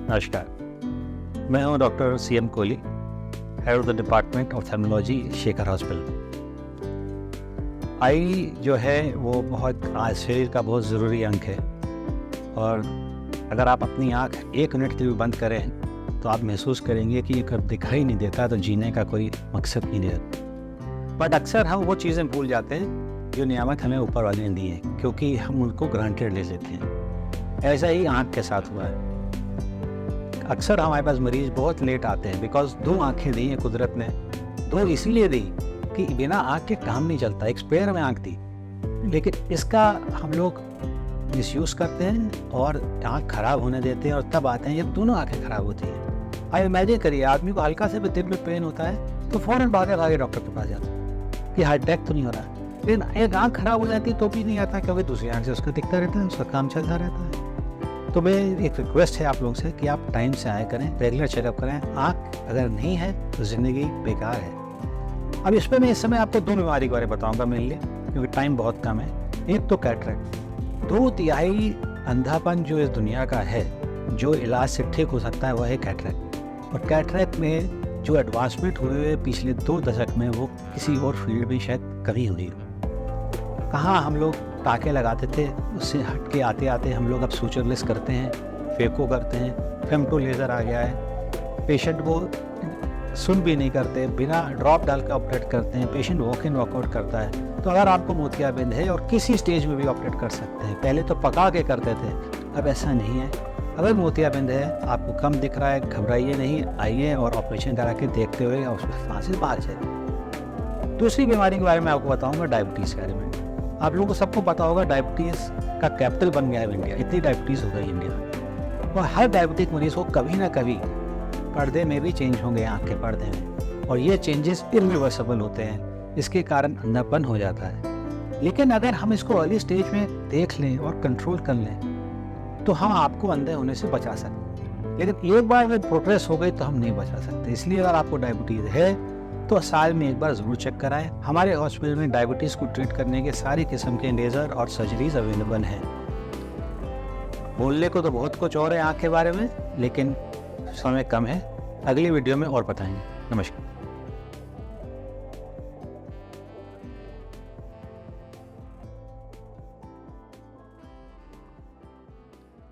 नमस्कार, मैं हूं doctor CM Kohli, head of the department ophthalmology, Shekhar hospital. Eye जो है वो बहुत आज शरीर का बहुत ज़रूरी अंग है और अगर आप अपनी आँख 1 मिनट के लिए बंद करें तो आप महसूस करेंगे कि अगर दिखाई नहीं देता तो जीने का कोई मकसद नहीं रहता। बट अक्सर हम वो चीज़ें भूल जाते हैं जो नियामत हमें ऊपर वाले ने दी है, क्योंकि हम उनको ग्रांटेड ले लेते हैं। ऐसा ही आँख के साथ हुआ है। अक्सर हमारे पास मरीज बहुत लेट आते हैं बिकॉज 2 आँखें दी हैं कुदरत ने। 2 इसीलिए दी कि बिना आँख के काम नहीं चलता। एक स्पेयर में आँख दी, लेकिन इसका हम लोग मिसयूज़ करते हैं और आँख खराब होने देते हैं और तब आते हैं जब दोनों आँखें खराब होती हैं। अब इमेजिन करिए, आदमी को हल्का से भी दिल में पेन होता है तो फ़ौरन भागे डॉक्टर के पास जाता है कि हार्ट अटैक तो नहीं हो रहा, लेकिन एक आँख खराब हो जाती है तो भी नहीं आता, क्योंकि दूसरी आँख से उसका दिखता रहता है, उसका काम चलता रहता है। तो मैं एक रिक्वेस्ट है आप लोगों से कि आप टाइम से आया करें, रेगुलर चेकअप करें। आँख अगर नहीं है तो ज़िंदगी बेकार है। अब इसमें मैं इस समय आपको 2 बीमारी के बारे में बताऊँगा मेनली, क्योंकि टाइम बहुत कम है। एक तो कैटरेक्ट। 2/3 अंधापन जो इस दुनिया का है, जो इलाज से ठीक हो सकता है, वह है कैटरेक्ट। और कैटरेक्ट में जो एडवांसमेंट हुए पिछले 2 दशक में, वो किसी और फील्ड में शायद कभी हुई हो। कहाँ हम लोग टाँके लगाते थे, उससे हट के आते आते हम लोग अब सूचरलेस करते हैं, फेको करते हैं, फेमटो लेज़र आ गया है। पेशेंट को सुन भी नहीं करते, बिना ड्रॉप डाल के ऑपरेट करते हैं। पेशेंट वॉक इन वॉकआउट करता है। तो अगर आपको मोतियाबिंद है और किसी स्टेज में भी ऑपरेट कर सकते हैं। पहले तो पका के करते थे, अब ऐसा नहीं है। अगर मोतियाबिंद है, आपको कम दिख रहा है, घबराइए नहीं, आइए और ऑपरेशन करा के देखते हुए वहाँ से बाहर जाइए। दूसरी बीमारी के बारे में आपको बताऊँगा, डायबिटीज़ के बारे में। आप लोगों को सबको पता होगा डायबिटीज़ का कैपिटल बन गया है इंडिया। इतनी डायबिटीज़ हो गई इंडिया में, और हर डायबिटिक मरीज़ को कभी ना कभी पर्दे में भी चेंज होंगे, आँख के पर्दे में, और ये चेंजेस इरिवर्सिबल होते हैं। इसके कारण अंधापन हो जाता है। लेकिन अगर हम इसको अर्ली स्टेज में देख लें और कंट्रोल कर लें तो हम आपको अंधे होने से बचा सकते हैं। लेकिन एक बार अगर प्रोग्रेस हो गई तो हम नहीं बचा सकते। इसलिए अगर आपको डायबिटीज़ है तो साल में एक बार ज़रूर चेक कराएं। हमारे हॉस्पिटल में डायबिटीज़ को ट्रीट करने के सारी किस्म के लेज़र और सर्जरीज अवेलेबल हैं। बोलने को तो बहुत कुछ और है आँख के बारे में, लेकिन समय कम है। अगली वीडियो में और बताएंगे। नमस्कार।